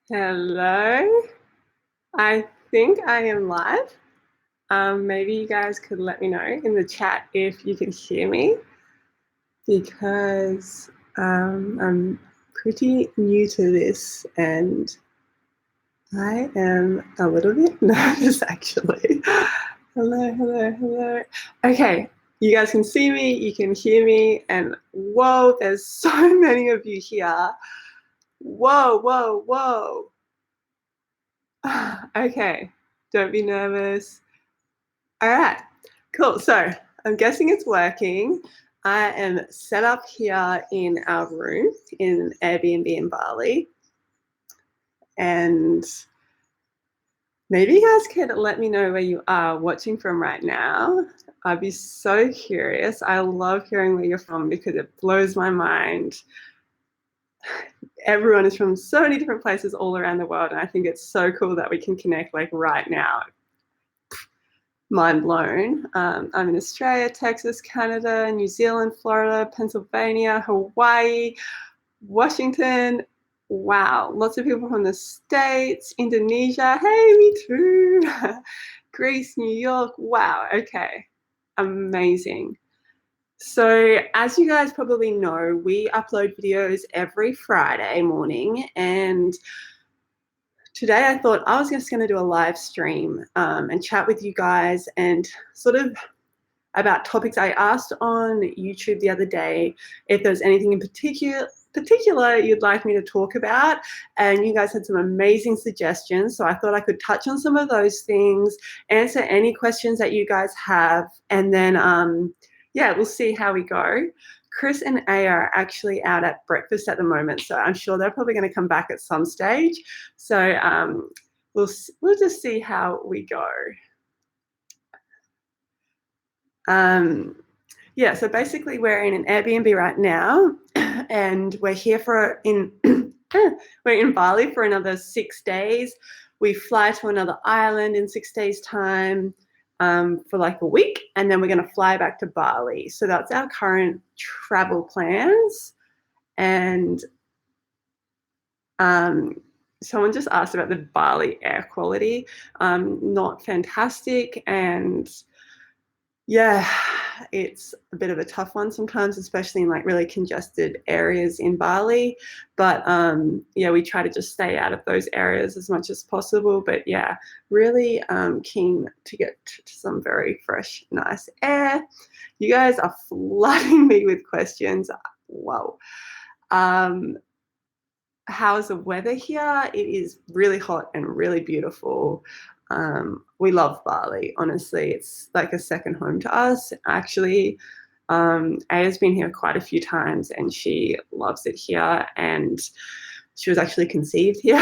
Hello. I think I am live. Maybe you guys could let me know in the chat if you can hear me because I'm pretty new to this and I am a little bit nervous actually. Hello, hello, hello. Okay, you guys can see me, you can hear me, and whoa, there's so many of you here. Whoa, whoa, whoa. Okay, don't be nervous. All right, cool. So I'm guessing it's working. I am set up here in our room in Airbnb in Bali. And maybe you guys could let me know where you are watching from right now. I'd be so curious. I love hearing where you're from because it blows my mind. Everyone is from so many different places all around the world. And I think it's so cool that we can connect like right now. Mind blown. I'm in Australia, Texas, Canada, New Zealand, Florida, Pennsylvania, Hawaii, Washington. Wow, lots of people from the States, Indonesia. Hey, me too. Greece, New York. Wow, okay. Amazing. So, as you guys probably know, we upload videos every Friday morning, and today I thought I was just going to do a live stream and chat with you guys and sort of about topics I asked on YouTube the other day if there's anything in particular you'd like me to talk about, and you guys had some amazing suggestions, so I thought I could touch on some of those things, answer any questions that you guys have, and then yeah, we'll see how we go. Chris and A are actually out at breakfast at the moment, so I'm sure they're probably going to come back at some stage. So we'll just see how we go. Yeah, so basically we're in an Airbnb right now, and we're here we're in Bali for another 6 days. We fly to another island in 6 days' time for like a week, and then we're going to fly back to Bali. So that's our current travel plans. And someone just asked about the Bali air quality. Not fantastic, and yeah, it's a bit of a tough one sometimes, especially in like really congested areas in Bali. But yeah, we try to just stay out of those areas as much as possible. But yeah, really keen to get to some very fresh, nice air. You guys are flooding me with questions. Wow. How's the weather here? It is really hot and really beautiful. We love Bali. Honestly, it's like a second home to us. Actually, Aya's been here quite a few times and she loves it here. And she was actually conceived here.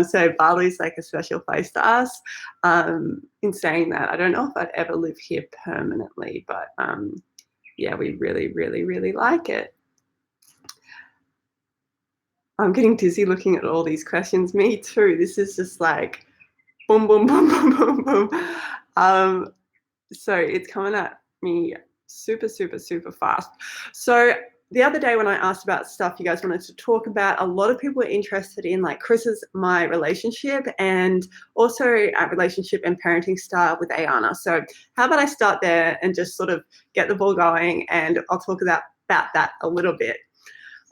So Bali's like a special place to us. In saying that, I don't know if I'd ever live here permanently, but yeah, we really, really, really like it. I'm getting dizzy looking at all these questions. Me too. This is just like boom, boom, boom, boom, boom, boom. So it's coming at me super, super, super fast. So the other day when I asked about stuff you guys wanted to talk about, a lot of people were interested in like my relationship and also our relationship and parenting style with Ayana. So how about I start there and just sort of get the ball going, and I'll talk about that a little bit.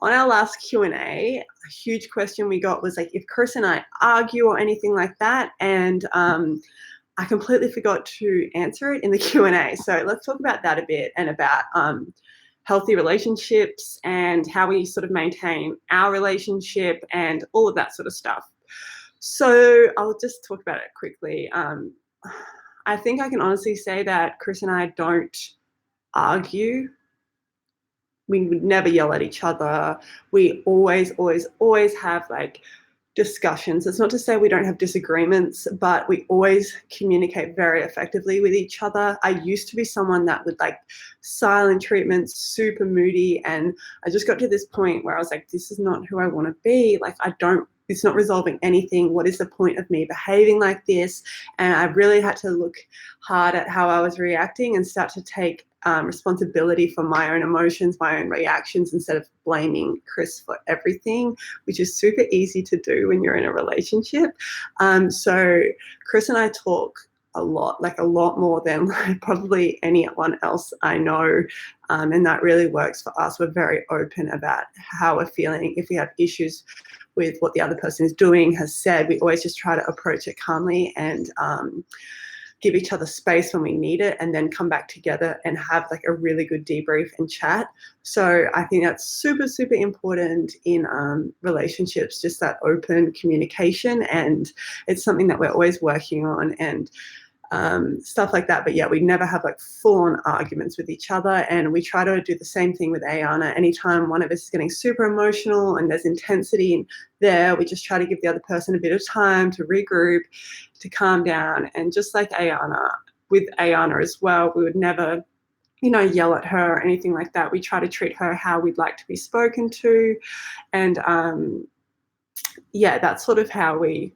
On our last Q&A, a huge question we got was like if Chris and I argue or anything like that, and I completely forgot to answer it in the Q&A. So let's talk about that a bit, and about healthy relationships and how we sort of maintain our relationship and all of that sort of stuff. So I'll just talk about it quickly. I think I can honestly say that Chris and I don't argue. We would never yell at each other. We always, always, always have like discussions. It's not to say we don't have disagreements, but we always communicate very effectively with each other. I used to be someone that would like silent treatment, super moody. And I just got to this point where I was like, this is not who I want to be. Like, it's not resolving anything. What is the point of me behaving like this? And I really had to look hard at how I was reacting and start to take responsibility for my own emotions, my own reactions, instead of blaming Chris for everything, which is super easy to do when you're in a relationship. So Chris and I talk a lot, like a lot more than probably anyone else I know. And that really works for us. We're very open about how we're feeling. If we have issues with what the other person is doing, has said, we always just try to approach it calmly and give each other space when we need it, and then come back together and have like a really good debrief and chat. So I think that's super, super important in relationships, just that open communication. And it's something that we're always working on, and stuff like that. But yeah, we never have like full-on arguments with each other, and we try to do the same thing with Ayana. Anytime one of us is getting super emotional and there's intensity there, we just try to give the other person a bit of time to regroup, to calm down. And just like Ayana, with Ayana as well, we would never, you know, yell at her or anything like that. We try to treat her how we'd like to be spoken to. And yeah, that's sort of how we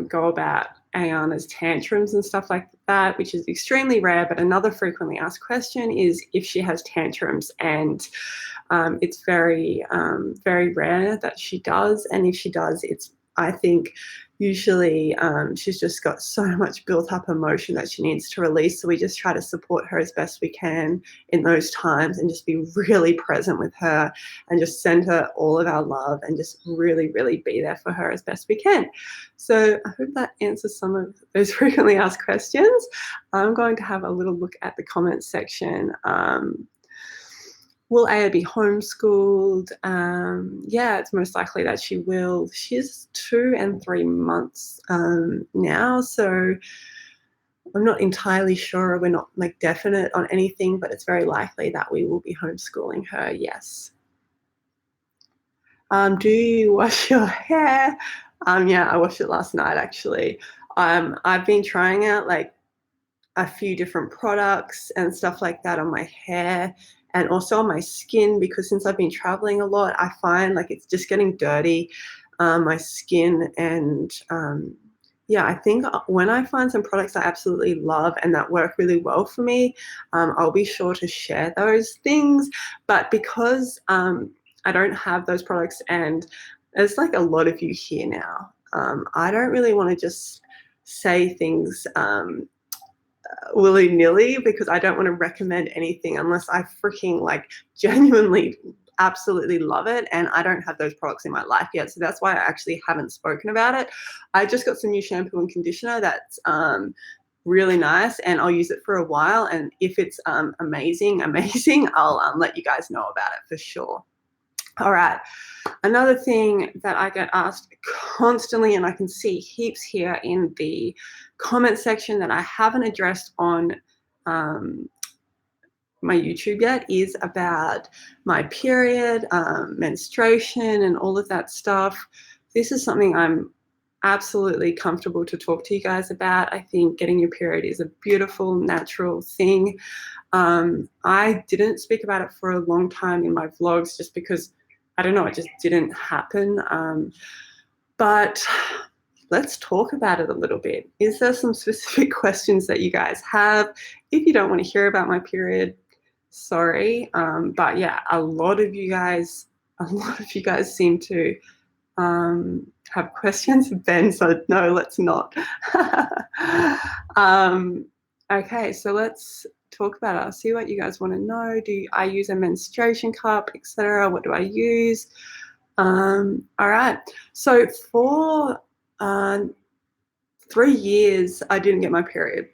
go about Ayana's tantrums and stuff like that, which is extremely rare. But another frequently asked question is if she has tantrums, and it's very, very rare that she does. And if she does, it's, I think, usually she's just got so much built up emotion that she needs to release. So we just try to support her as best we can in those times, and just be really present with her, and just send her all of our love, and just really, really be there for her as best we can. So I hope that answers some of those frequently asked questions. I'm going to have a little look at the comments section. Will Aya be homeschooled? Yeah, it's most likely that she will. She's 2 and 3 months now, so I'm not entirely sure. We're not like definite on anything, but it's very likely that we will be homeschooling her, yes. Do you wash your hair? Yeah, I washed it last night actually. I've been trying out like a few different products and stuff like that on my hair, and also on my skin, because since I've been traveling a lot, I find like it's just getting dirty, my skin. And yeah, I think when I find some products I absolutely love and that work really well for me, I'll be sure to share those things. But because I don't have those products, and there's like a lot of you here now, I don't really want to just say things willy-nilly, because I don't want to recommend anything unless I freaking like genuinely absolutely love it, and I don't have those products in my life yet. So that's why I actually haven't spoken about it. I just got some new shampoo and conditioner that's really nice, and I'll use it for a while, and if it's amazing, I'll let you guys know about it for sure. All right. Another thing that I get asked constantly, and I can see heaps here in the comment section that I haven't addressed on my YouTube yet, is about my period, menstruation, and all of that stuff. This is something I'm absolutely comfortable to talk to you guys about. I think getting your period is a beautiful, natural thing. I didn't speak about it for a long time in my vlogs, just because, I don't know, it just didn't happen. But let's talk about it a little bit. Is there some specific questions that you guys have? If you don't want to hear about my period, sorry. But yeah, a lot of you guys seem to have questions. Ben said, no, let's not. Okay, so let's talk about it. I'll see what you guys want to know. Do I use a menstruation cup, etc.? What do I use? All right. So for 3 years, I didn't get my period.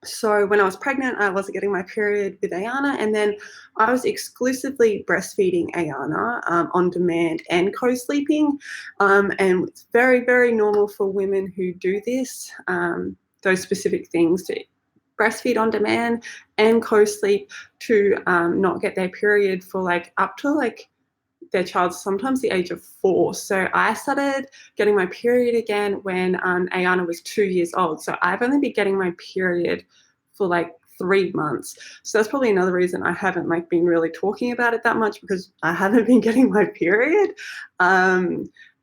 So when I was pregnant, I wasn't getting my period with Ayana, and then I was exclusively breastfeeding Ayana on demand and co-sleeping. And it's very, very normal for women who do this, those specific things, to breastfeed on demand and co-sleep, to not get their period for like up to like their child, sometimes the age of 4. So I started getting my period again when Ayana was 2 years old. So I've only been getting my period for like 3 months. So that's probably another reason I haven't like been really talking about it that much, because I haven't been getting my period.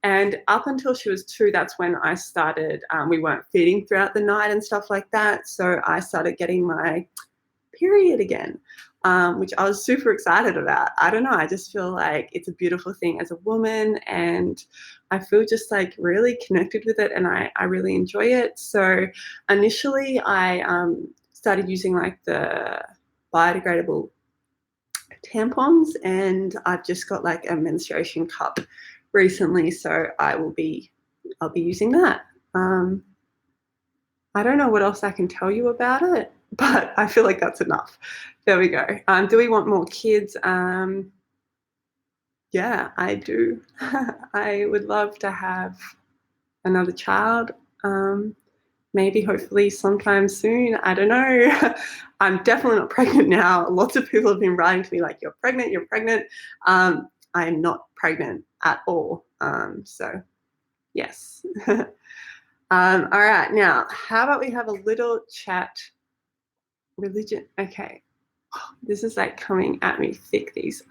And up until she was 2, that's when I started, we weren't feeding throughout the night and stuff like that. So I started getting my period again, which I was super excited about. I don't know, I just feel like it's a beautiful thing as a woman, and I feel just like really connected with it, and I really enjoy it. So initially I started using like the biodegradable tampons, and I've just got like a menstruation cup recently, so I'll be using that. I don't know what else I can tell you about it, but I feel like that's enough. There we go. Do we want more kids? Yeah, I do. I would love to have another child. Maybe hopefully sometime soon. I don't know. I'm definitely not pregnant now. Lots of people have been writing to me like, you're pregnant, you're pregnant. I'm not pregnant at all. So yes. All right, now how about we have a little chat? Religion. Okay. This is like coming at me thick, these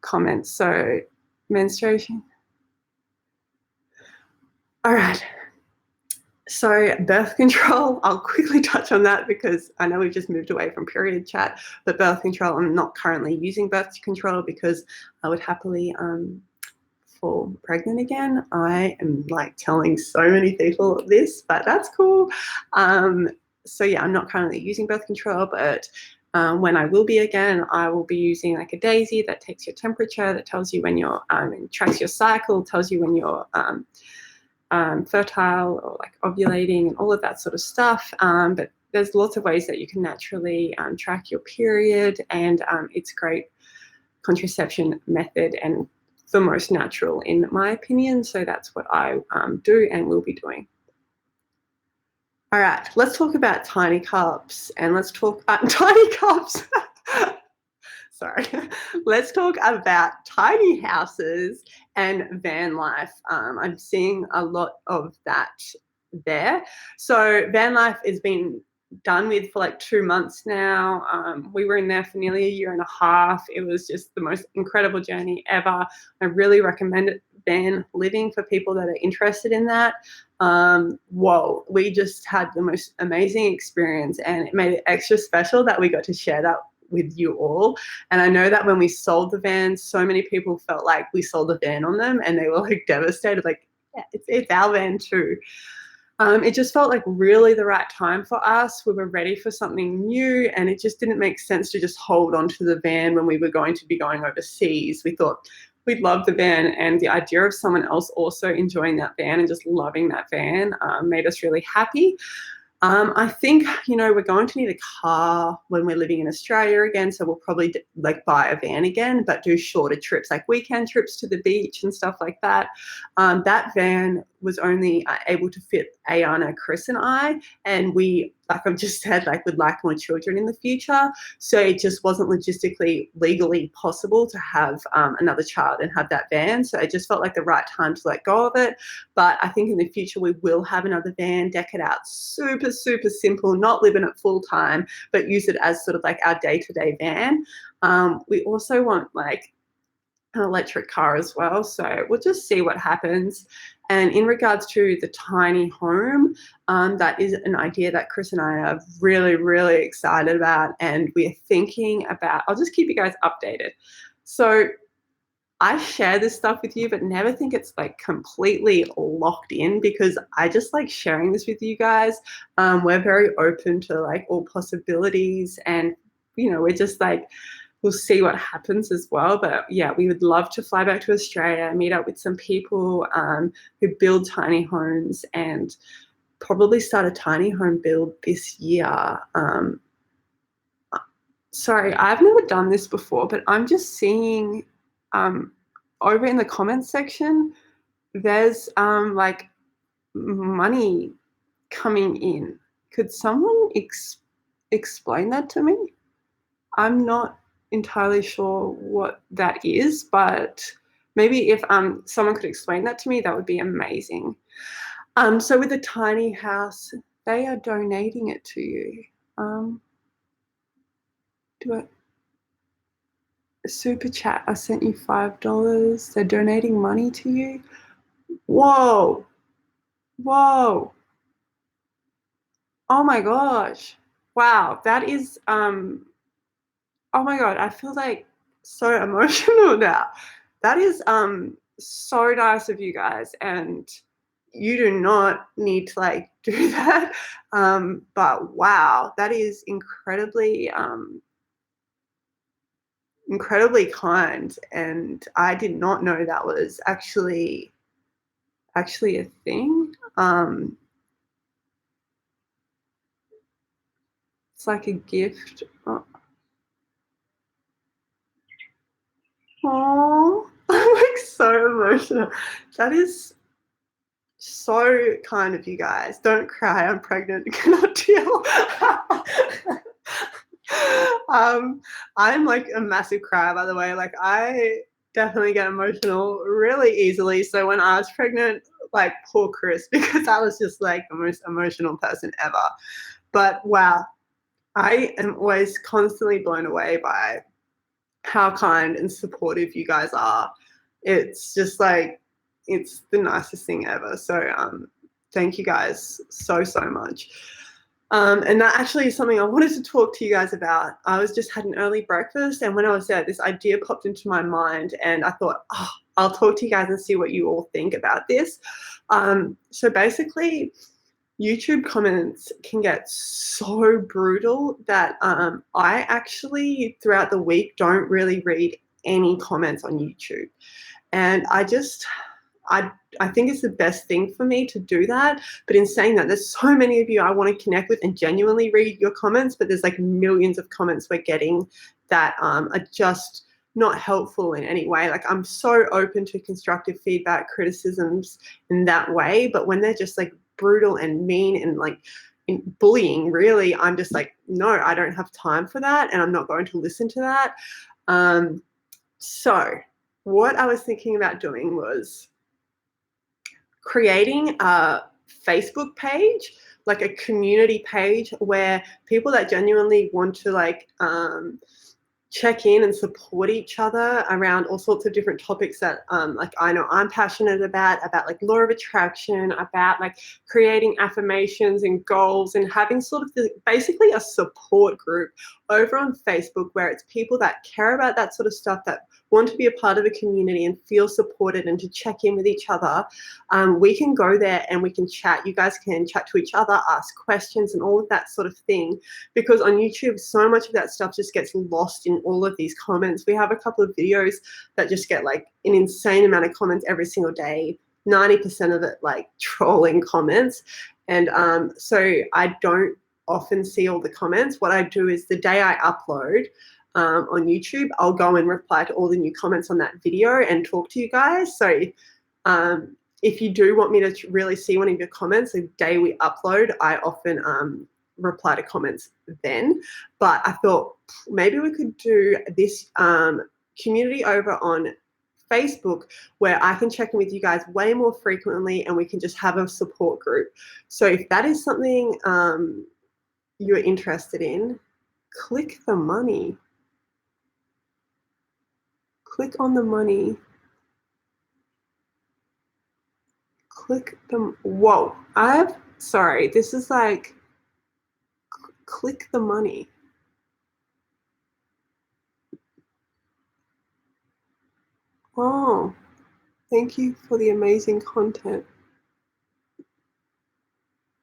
comments. So menstruation. All right. So birth control, I'll quickly touch on that because I know we've just moved away from period chat, but birth control, I'm not currently using birth control because I would happily fall pregnant again. I am like telling so many people this, but that's cool. So yeah, I'm not currently using birth control, but when I will be again, I will be using like a daisy that takes your temperature, that tells you when you're, tracks your cycle, tells you when you're fertile or like ovulating and all of that sort of stuff. But there's lots of ways that you can naturally track your period, and it's a great contraception method and the most natural in my opinion. So that's what I do and will be doing. All right, let's talk about tiny cups, and let's talk tiny cups. Sorry. Let's talk about tiny houses and van life. I'm seeing a lot of that there. So van life has been done with for like 2 months now. We were in there for nearly a year and a half. It was just the most incredible journey ever. I really recommend it, van living, for people that are interested in that. Whoa, we just had the most amazing experience, and it made it extra special that we got to share that with you all. And I know that when we sold the van, so many people felt like we sold the van on them, and they were like devastated, like, yeah, it's our van too. It just felt like really the right time for us. We were ready for something new, and it just didn't make sense to just hold on to the van when we were going to be going overseas. We thought we'd love the van, and the idea of someone else also enjoying that van and just loving that van made us really happy. I think, we're going to need a car when we're living in Australia again, so we'll probably like buy a van again, but do shorter trips, like weekend trips to the beach and stuff like that. That van was only able to fit Ayana, Chris, and I, and we, like I've just said, like would like more children in the future. So it just wasn't logistically, legally possible to have another child and have that van. So it just felt like the right time to let go of it. But I think in the future we will have another van, deck it out super, super simple, not live in it full time, but use it as sort of like our day-to-day van. We also want like an electric car as well. So we'll just see what happens. And in regards to the tiny home, that is an idea that Chris and I are really, really excited about. And we're thinking about, I'll just keep you guys updated. So I share this stuff with you, but never think it's like completely locked in, because I just like sharing this with you guys. We're very open to like all possibilities, and we're just like, we'll see what happens as well. But yeah, we would love to fly back to Australia, meet up with some people who build tiny homes, and probably start a tiny home build this year. Sorry, I've never done this before, but I'm just seeing over in the comments section, there's like money coming in. Could someone explain that to me? I'm not entirely sure what that is, but maybe if someone could explain that to me, that would be amazing. So with the tiny house, they are donating it to you. Do I? Super chat, I sent you $5. They're donating money to you. Whoa. Oh my gosh. wow, that is, oh my God, I feel like so emotional now. That is so nice of you guys, and you do not need to like do that. But wow, that is incredibly kind, and I did not know that was actually a thing. It's like a gift. Oh, I'm like so emotional. That is so kind of you guys. Don't cry. I'm pregnant. Cannot deal. um, I'm like a massive crier, by the way. Like I definitely get emotional really easily. So when I was pregnant, like poor Chris, because I was just like the most emotional person ever. But wow, I am always constantly blown away by how kind and supportive you guys are. It's just like it's the nicest thing ever. So thank you guys so much. And that actually is something I wanted to talk to you guys about. I was just had an early breakfast, and when I was there, this idea popped into my mind, and I thought, oh, I'll talk to you guys and see what you all think about this. So basically, YouTube comments can get so brutal that I actually, throughout the week, don't really read any comments on YouTube. And I, I think it's the best thing for me to do that. But in saying that, there's so many of you I want to connect with and genuinely read your comments, but there's like millions of comments we're getting that are just not helpful in any way. Like I'm so open to constructive feedback, criticisms in that way, but when they're just like brutal and mean and like bullying, really, I'm just like, no, I don't have time for that, and I'm not going to listen to that. So what I was thinking about doing was creating a Facebook page, like a community page where people that genuinely want to like check in and support each other around all sorts of different topics that like I know I'm passionate about like law of attraction, about like creating affirmations and goals, and having sort of basically a support group over on Facebook where it's people that care about that sort of stuff, that want to be a part of a community and feel supported and to check in with each other. We can go there and we can chat. You guys can chat to each other, ask questions and all of that sort of thing, because on YouTube, so much of that stuff just gets lost in all of these comments. We have a couple of videos that just get like an insane amount of comments every single day, 90% of it like trolling comments. And so I don't often see all the comments. What I do is the day I upload on YouTube, I'll go and reply to all the new comments on that video and talk to you guys. So if you do want me to really see one of your comments, the day we upload, I often reply to comments then. But I thought maybe we could do this community over on Facebook where I can check in with you guys way more frequently, and we can just have a support group. So if that is something you're interested in, click the money. Click on the money. Click the, whoa, sorry, this is like, click the money. Oh, thank you for the amazing content.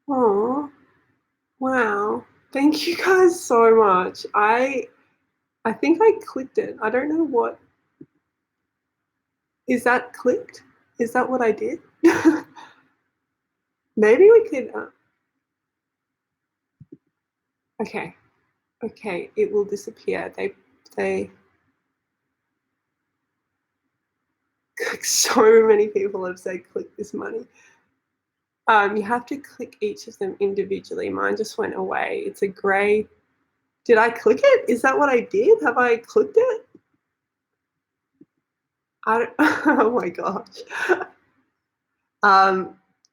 Oh, wow. Thank you guys so much. I think I clicked it. I don't know what. Is that clicked? Is that what I did? Maybe we could. Okay. Okay. It will disappear. They. So many people have said click this money. You have to click each of them individually. Mine just went away. It's a gray. Did I click it? Is that what I did? Have I clicked it? I don't, oh my gosh.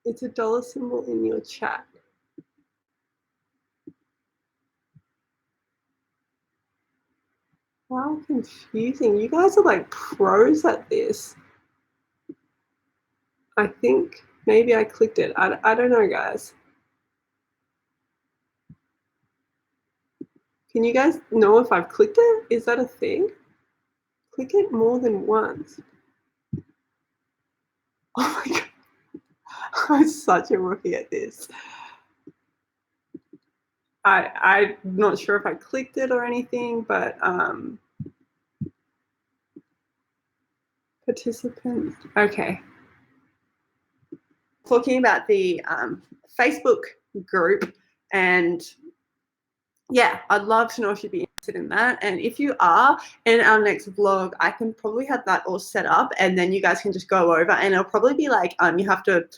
It's a dollar symbol in your chat. How confusing. You guys are like pros at this. I think maybe I clicked it. I don't know, guys. Can you guys know if I've clicked it? Is that a thing? Click it more than once. Oh my God. I'm such a rookie at this. I'm not sure if I clicked it or anything, but participants. Okay. Talking about the Facebook group, and yeah, I'd love to know if you'd be interested in that. And if you are, in our next vlog, I can probably have that all set up, and then you guys can just go over, and it'll probably be like you have to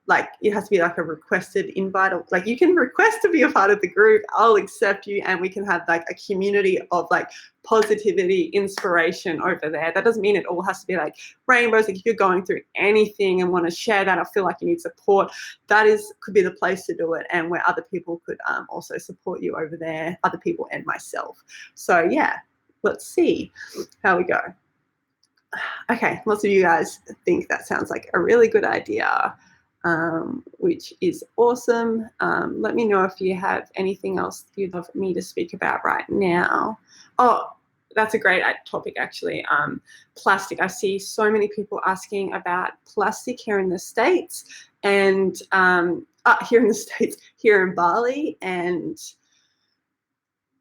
like it has to be like a requested invite, or like you can request to be a part of the group. I'll accept you, and we can have like a community of like positivity, inspiration over there. That doesn't mean it all has to be like rainbows. Like if you're going through anything and want to share that, I feel like you need support, that could be the place to do it, and where other people could also support you over there, other people and myself. So yeah, let's see how we go. Okay, lots of you guys think that sounds like a really good idea, which is awesome. Let me know if you have anything else you'd love me to speak about right now. Oh, that's a great topic, actually. Plastic. I see so many people asking about plastic here in the States, and here in the States, here in Bali, and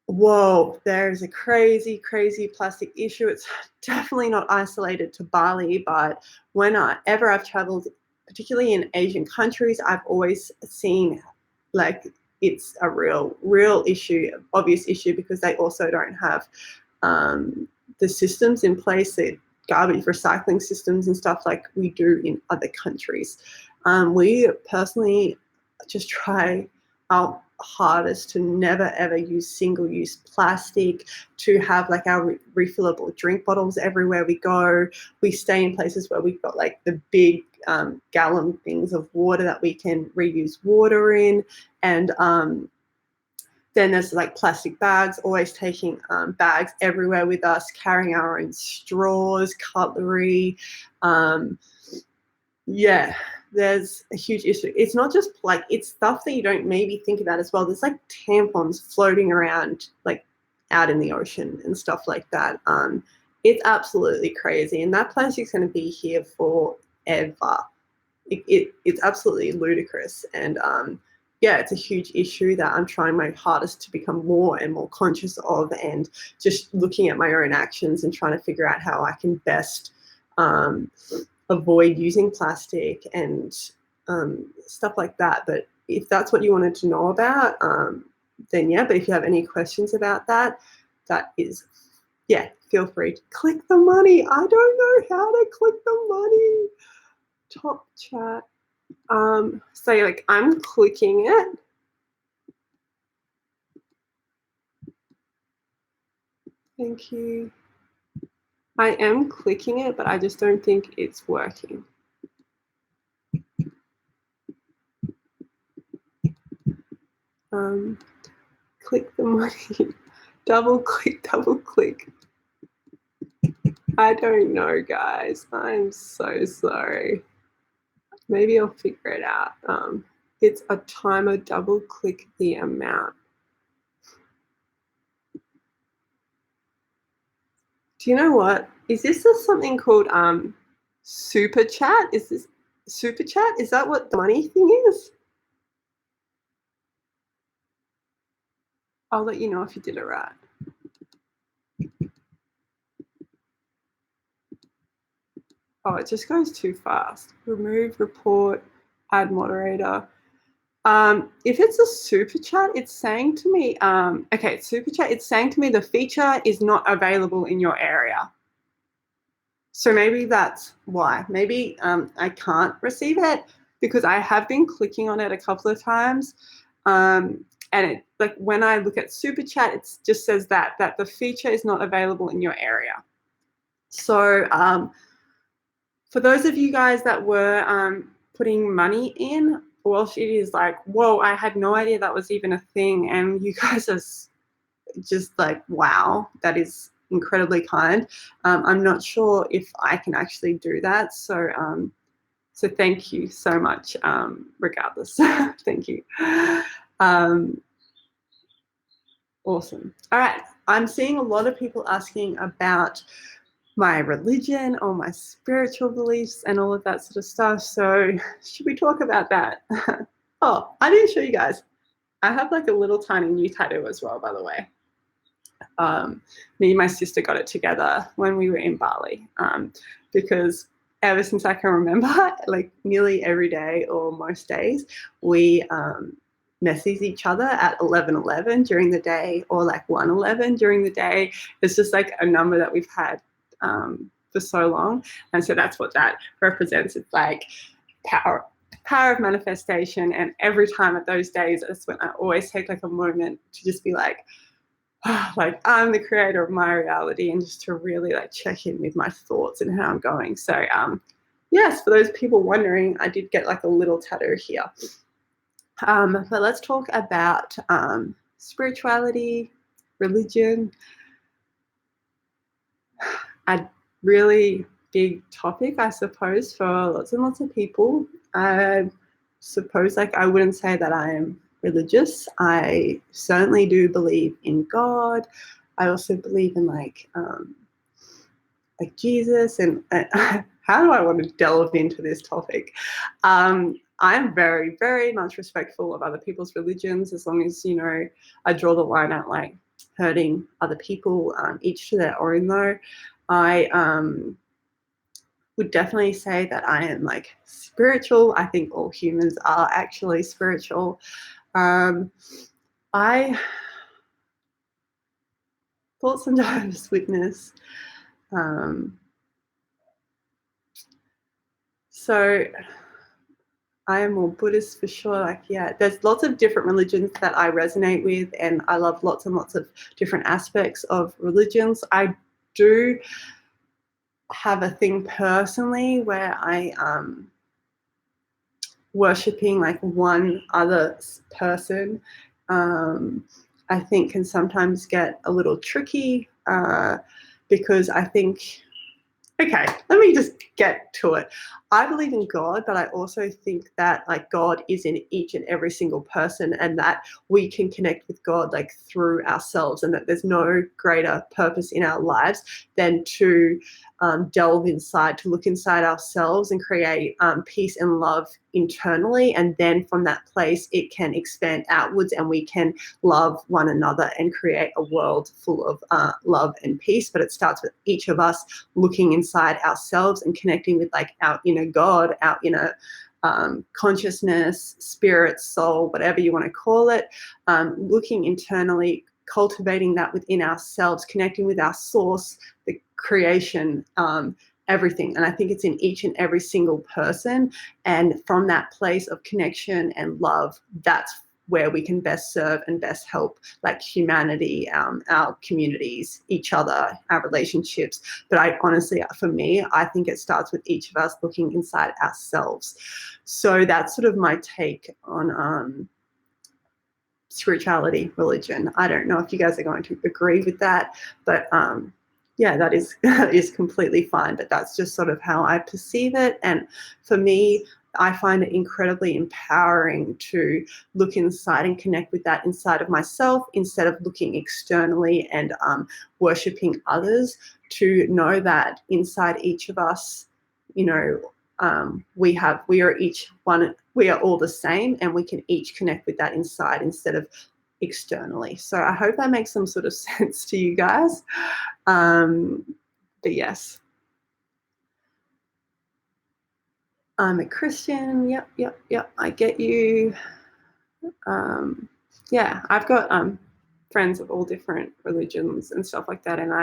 whoa, there's a crazy, crazy plastic issue. It's definitely not isolated to Bali, but whenever I've traveled, particularly in Asian countries, I've always seen like it's a real issue, obvious issue, because they also don't have the systems in place, the garbage recycling systems and stuff like we do in other countries. We personally just try our hardest to never ever use single-use plastic, to have like our refillable drink bottles everywhere we go. We stay in places where we've got like the big gallon things of water that we can reuse water in, and then there's like plastic bags, always taking bags everywhere with us, carrying our own straws, cutlery. Yeah, there's a huge issue. It's not just like, it's stuff that you don't maybe think about as well. There's like tampons floating around like out in the ocean and stuff like that. It's absolutely crazy, and that plastic's going to be here forever. It's absolutely ludicrous, and yeah, it's a huge issue that I'm trying my hardest to become more and more conscious of, and just looking at my own actions and trying to figure out how I can best avoid using plastic and stuff like that. But if that's what you wanted to know about, then yeah. But if you have any questions about that, that is, yeah, feel free to click the money. I don't know how to click the money. Top chat. So like I'm clicking it. Thank you. I am clicking it, but I just don't think it's working. Click the money. Double click. I don't know, guys. I'm so sorry. Maybe I'll figure it out. It's a timer. Double click the amount. Do you know what? Is this just something called super chat? Is this super chat? Is that what the money thing is? I'll let you know if you did it right. Oh, it just goes too fast. Remove report, add moderator. If it's a super chat, it's saying to me, okay, super chat, it's saying to me the feature is not available in your area. So maybe that's why. Maybe I can't receive it, because I have been clicking on it a couple of times. And it, like when I look at super chat, it just says that the feature is not available in your area. So for those of you guys that were putting money in, Welsh, it is like, whoa, I had no idea that was even a thing. And you guys are just like, wow, that is incredibly kind. I'm not sure if I can actually do that. So so thank you so much, regardless. Thank you. Awesome. All right. I'm seeing a lot of people asking about my religion or my spiritual beliefs and all of that sort of stuff. So should we talk about that? Oh, I didn't show you guys. I have like a little tiny new tattoo as well, by the way. Me and my sister got it together when we were in Bali, because ever since I can remember, like nearly every day or most days, we message each other at 11:11 during the day, or like 1:11 during the day. It's just like a number that we've had for so long, and so that's what that represents. It's like power of manifestation, and every time at those days, that's when I always take like a moment to just be like, like I'm the creator of my reality, and just to really like check in with my thoughts and how I'm going. So yes, for those people wondering, I did get like a little tattoo here. But let's talk about spirituality, religion. A really big topic, I suppose, for lots and lots of people. I suppose like I wouldn't say that I am religious. I certainly do believe in God. I also believe in like Jesus, and how do I want to delve into this topic? I'm very, very much respectful of other people's religions, as long as, you know, I draw the line at like hurting other people, each to their own though. I would definitely say that I am like spiritual. I think all humans are actually spiritual. I thought sometimes witness. So I am more Buddhist for sure. Like, yeah, there's lots of different religions that I resonate with, and I love lots and lots of different aspects of religions. I do have a thing personally where I worshipping like one other person, I think can sometimes get a little tricky, because I think, okay, let me just get to it. I believe in God, but I also think that like God is in each and every single person, and that we can connect with God like through ourselves, and that there's no greater purpose in our lives than to delve inside, to look inside ourselves and create peace and love internally. And then from that place, it can expand outwards, and we can love one another and create a world full of love and peace. But it starts with each of us looking inside ourselves and connecting with like our inner God, our inner consciousness, spirit, soul, whatever you want to call it, looking internally, cultivating that within ourselves, connecting with our source, the creation, everything. And I think it's in each and every single person. And from that place of connection and love, that's where we can best serve and best help like humanity, our communities, each other, our relationships. But I honestly, for me, I think it starts with each of us looking inside ourselves. So that's sort of my take on spirituality, religion. I don't know if you guys are going to agree with that, but yeah, that is completely fine. But that's just sort of how I perceive it. And for me, I find it incredibly empowering to look inside and connect with that inside of myself, instead of looking externally and worshipping others, to know that inside each of us, you know, we are each one, we are all the same, and we can each connect with that inside instead of externally. So I hope that makes some sort of sense to you guys. But yes, I'm a Christian. Yep. I get you. Yeah, I've got friends of all different religions and stuff like that, and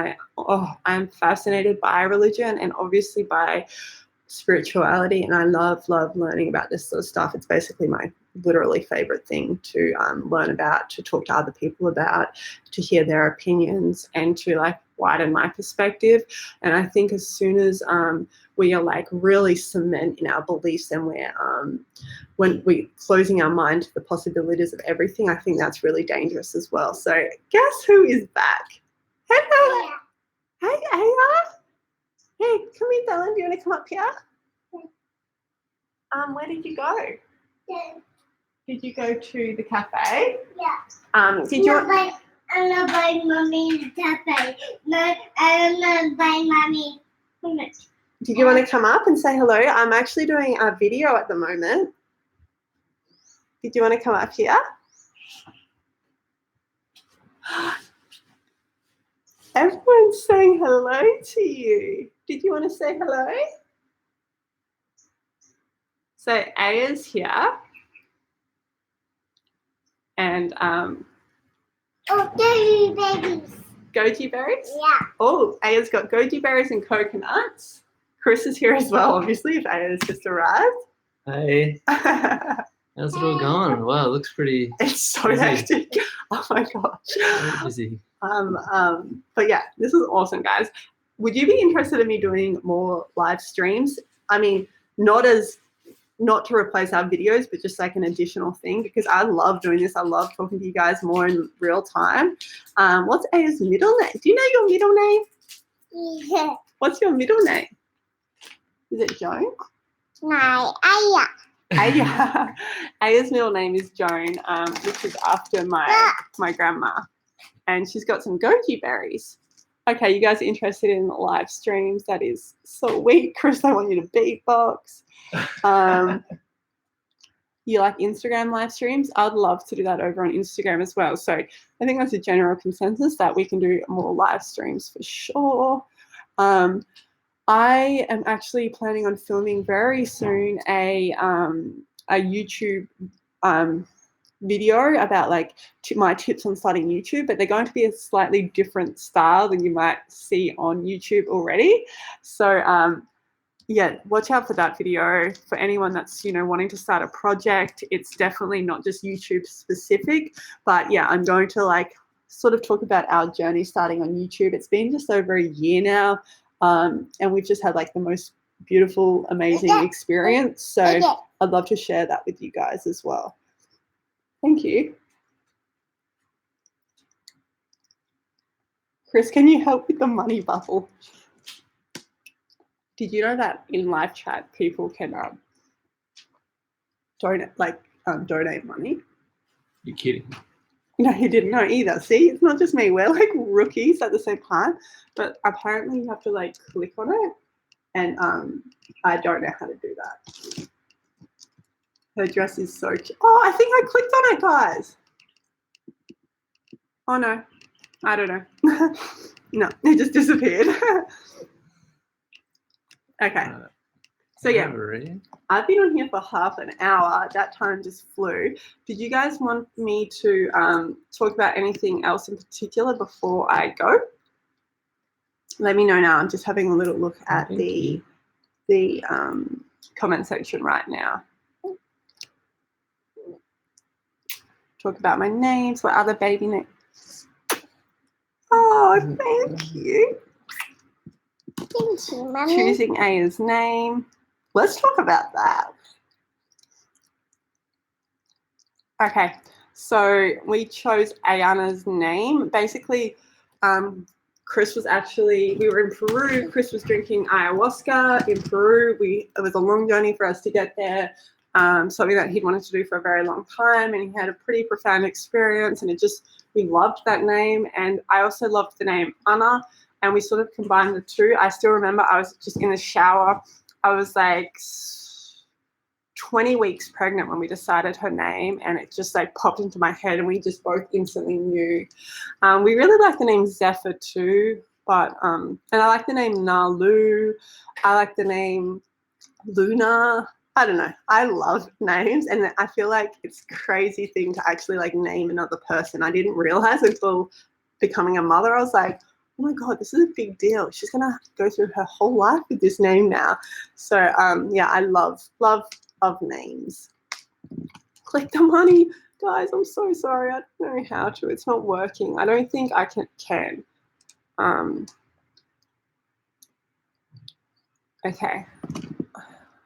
I'm fascinated by religion and obviously by spirituality, and I love learning about this sort of stuff. It's basically my literally favorite thing to learn about, to talk to other people about, to hear their opinions, and to like widen my perspective. And I think as soon as we are like really cement in our beliefs, and when we're closing our mind to the possibilities of everything, I think that's really dangerous as well. So guess who is back? Hello. Hey, Aya. Hey, come here, darling. Do you want to come up here? Where did you go? Yeah. Did you go to the cafe? Yeah. Did you? I'm gonna buy mommy tappy. No, I'm gonna buy mommy. Did you want to come up and say hello? I'm actually doing a video at the moment. Did you want to come up here? Everyone's saying hello to you. Did you want to say hello? So Aya's here. And oh, goji berries. Goji berries? Yeah. Oh, Aya's got goji berries and coconuts. Chris is here as well, obviously, if Aya's just arrived. Hey. How's it all going? Wow, it looks pretty It's so busy. hectic. Oh my gosh. Very busy. But yeah, this is awesome, guys. Would you be interested in me doing more live streams? I mean, not to replace our videos, but just like an additional thing, because I love doing this. I love talking to you guys more in real time. What's Aya's middle name? Do you know your middle name? Yeah. What's your middle name? Is it Joan? My Aya. Aya. Aya's middle name is Joan, which is after my grandma. And she's got some goji berries. Okay, you guys are interested in live streams. That is sweet. Chris, I want you to beatbox. You like Instagram live streams? I'd love to do that over on Instagram as well. So I think that's a general consensus that we can do more live streams for sure. I am actually planning on filming very soon a YouTube video about like my tips on starting YouTube, but they're going to be a slightly different style than you might see on YouTube already. So yeah, watch out for that video. For anyone that's, wanting to start a project, it's definitely not just YouTube specific, but yeah, I'm going to like sort of talk about our journey starting on YouTube. It's been just over a year now, and we've just had like the most beautiful, amazing experience. So I'd love to share that with you guys as well. Thank you. Chris, can you help with the money bubble? Did you know that in live chat people can donate money? You're kidding. No, you didn't know either. See, it's not just me. We're like rookies at the same time, but apparently you have to like click on it, and I don't know how to do that. Her dress is so cute. Oh, I think I clicked on it, guys. Oh no, I don't know. No, it just disappeared. Okay. So yeah, I've been on here for half an hour. That time just flew. Did you guys want me to talk about anything else in particular before I go? Let me know now. I'm just having a little look at the comment section right now. Talk about my names. What other baby names? Oh, thank you. Thank you, Mommy. Choosing Aya's name. Let's talk about that. Okay, so we chose Ayana's name. Basically, Chris was we were in Peru. Chris was drinking ayahuasca in Peru. It was a long journey for us to get there. Something that he'd wanted to do for a very long time, and he had a pretty profound experience, and we loved that name. And I also loved the name Anna, and we sort of combined the two. I still remember I was just in the shower. I was like 20 weeks pregnant when we decided her name, and it just like popped into my head, and we just both instantly knew. We really like the name Zephyr too, but and I like the name Nalu. I like the name Luna. I don't know. I love names, and I feel like it's a crazy thing to actually like name another person. I didn't realize until becoming a mother. I was like, oh my God, this is a big deal. She's gonna go through her whole life with this name now. So yeah, I love of names. Click the money. Guys, I'm so sorry. I don't know how to. It's not working. I don't think I can. Okay.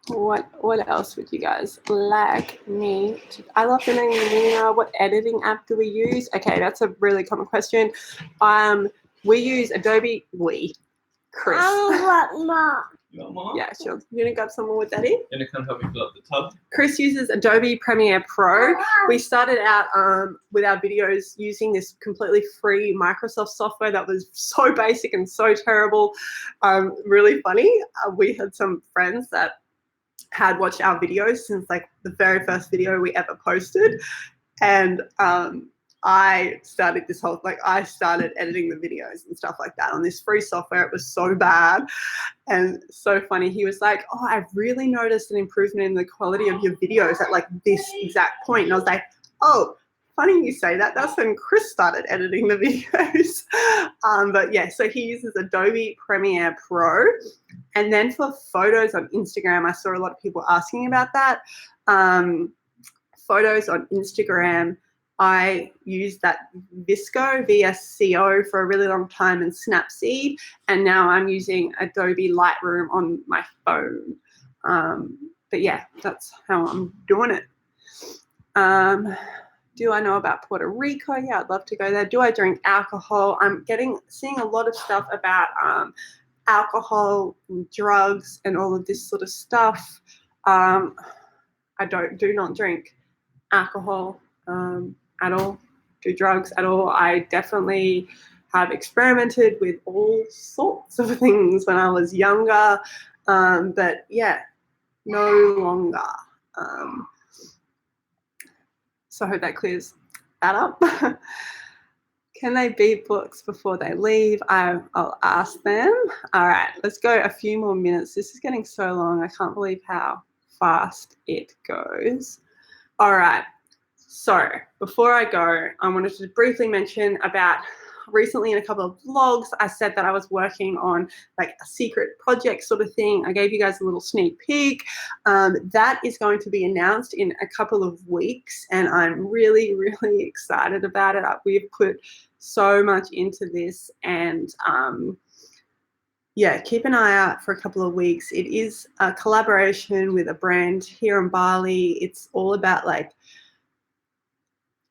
What else would you guys like me to? I love the name Nina. What editing app do we use? Okay, that's a really common question. We use Adobe. Chris. I want more. You want more? Yeah, sure. You gonna grab some more with Daddy? You're gonna come help me fill up the tub? Chris uses Adobe Premiere Pro. We started out with our videos using this completely free Microsoft software that was so basic and so terrible. Really funny. We had some friends that had watched our videos since like the very first video we ever posted, and I started this whole, like, I started editing the videos and stuff like that on this free software. It was so bad and so funny. He was like, oh, I've really noticed an improvement in the quality of your videos at like this exact point. And I was like, oh, funny you say that. That's when Chris started editing the videos. But yeah, so he uses Adobe Premiere Pro. And then for photos on Instagram, I saw a lot of people asking about that. Photos on Instagram, I used that VSCO for a really long time and Snapseed, and now I'm using Adobe Lightroom on my phone. But yeah, that's how I'm doing it. Do I know about Puerto Rico? Yeah, I'd love to go there. Do I drink alcohol? I'm seeing a lot of stuff about alcohol and drugs and all of this sort of stuff. I do not drink alcohol at all, do drugs at all. I definitely have experimented with all sorts of things when I was younger, but yeah, no longer. So I hope that clears that up. Can they beat books before they leave? I'll ask them. All right, let's go a few more minutes. This is getting so long. I can't believe how fast it goes. All right. So before I go, I wanted to briefly mention about recently in a couple of vlogs, I said that I was working on like a secret project sort of thing. I gave you guys a little sneak peek. That is going to be announced in a couple of weeks, and I'm really, really excited about it. We've put so much into this, and yeah, keep an eye out for a couple of weeks. It is a collaboration with a brand here in Bali. It's all about like,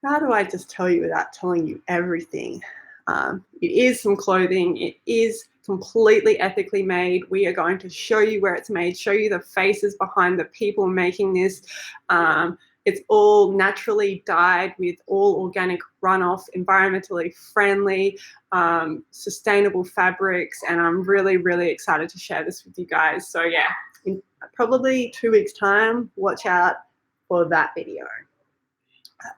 how do I just tell you without telling you everything? It is some clothing. It is completely ethically made. We are going to show you where it's made, show you the faces behind the people making this. It's all naturally dyed with all organic runoff, environmentally friendly, sustainable fabrics, and I'm really, really excited to share this with you guys. So yeah, in probably 2 weeks' time, watch out for that video.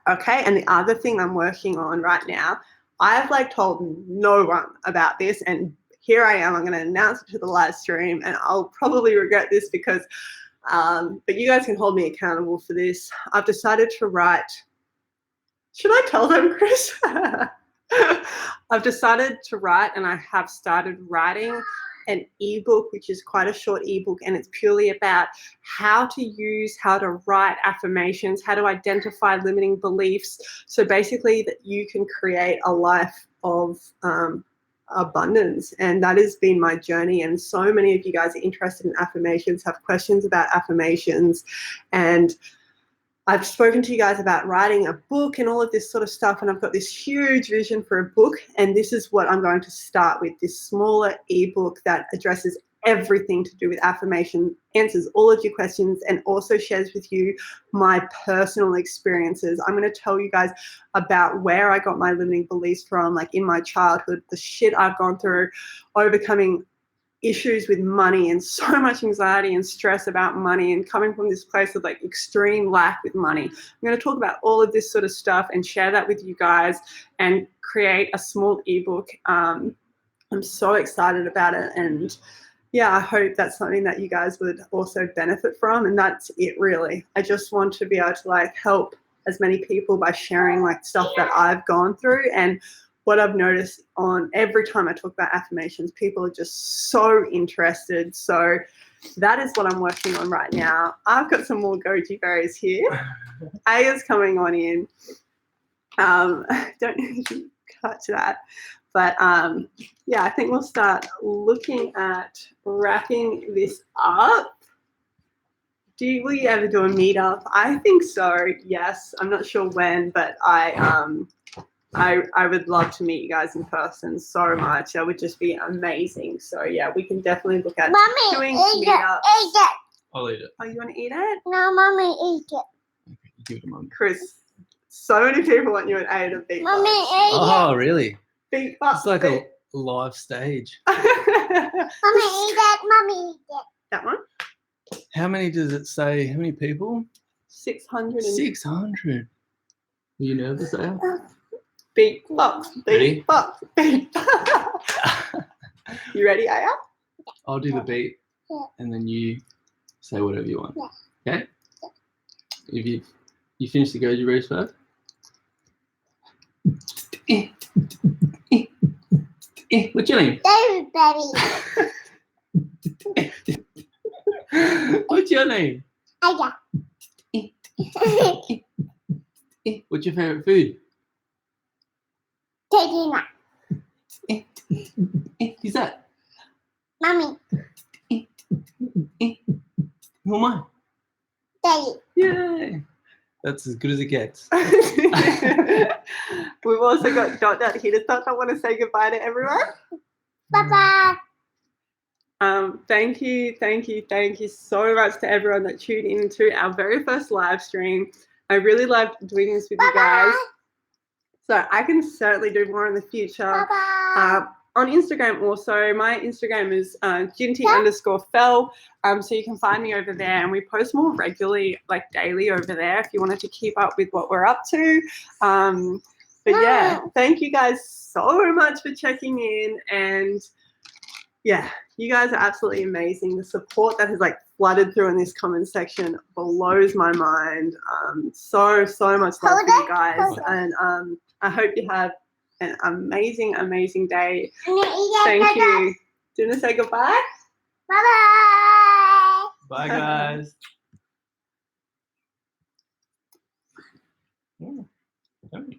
Okay, and the other thing I'm working on right now, I've like told no one about this, and here I am. I'm going to announce it to the live stream, and I'll probably regret this because, but you guys can hold me accountable for this. I've decided to write. Should I tell them, Chris? I've decided to write, and I have started writing an ebook, which is quite a short ebook, and it's purely about how to write affirmations, how to identify limiting beliefs, so basically that you can create a life of abundance. And that has been my journey, and so many of you guys are interested in affirmations, have questions about affirmations, and I've spoken to you guys about writing a book and all of this sort of stuff, and I've got this huge vision for a book, and this is what I'm going to start with, this smaller ebook that addresses everything to do with affirmation, answers all of your questions, and also shares with you my personal experiences. I'm going to tell you guys about where I got my limiting beliefs from, like in my childhood, the shit I've gone through, overcoming issues with money and so much anxiety and stress about money, and coming from this place of like extreme lack with money. I'm going to talk about all of this sort of stuff and share that with you guys and create a small ebook. I'm so excited about it, and yeah, I hope that's something that you guys would also benefit from. And that's it, really. I just want to be able to like help as many people by sharing like stuff that I've gone through. And what I've noticed on every time I talk about affirmations, people are just so interested. So that is what I'm working on right now. I've got some more goji berries here. Aya's coming on in. Don't usually cut that. But yeah, I think we'll start looking at wrapping this up. Will you ever do a meetup? I think so, yes. I'm not sure when, but I would love to meet you guys in person so much. That would just be amazing. So yeah, we can definitely look at Mommy, doing eat it. meetups. Eat it. I'll eat it. Oh, you want to eat it? No, mommy, eat it. Okay, give it to mum. Chris, so many people want you and A to beat Mommy, box. eat Oh, really? Beat box. It's like a live stage. it. Mommy, eat it. Mommy, eat it. That one? How many does it say? How many people? 600 and 600. Are you nervous, Aya? beat box. Ready? Beat box. Beat box. You ready, Aya? I'll do the beat, Yeah. and then you say whatever you want. Yeah. Okay? If you finish the goji roast first. What's your name? David, baby. What's your name? Aya. What's your favorite food? Tina. Who's that? Mommy, Who am I? Daddy. Yay! That's as good as it gets. We've also got Dot here. Does Dot want to say goodbye to everyone? Bye-bye. Thank you so much to everyone that tuned into our very first live stream. I really loved doing this with you guys. So I can certainly do more in the future. Bye-bye. On Instagram also, my Instagram is ginty_fell. So you can find me over there, and we post more regularly, like daily over there if you wanted to keep up with what we're up to. But yeah, thank you guys so much for checking in, and yeah, you guys are absolutely amazing. The support that has like flooded through in this comment section blows my mind. So much love for you guys, and I hope you have an amazing day. Thank you. Do you want to say goodbye? Bye-bye. Bye, guys. Yummy.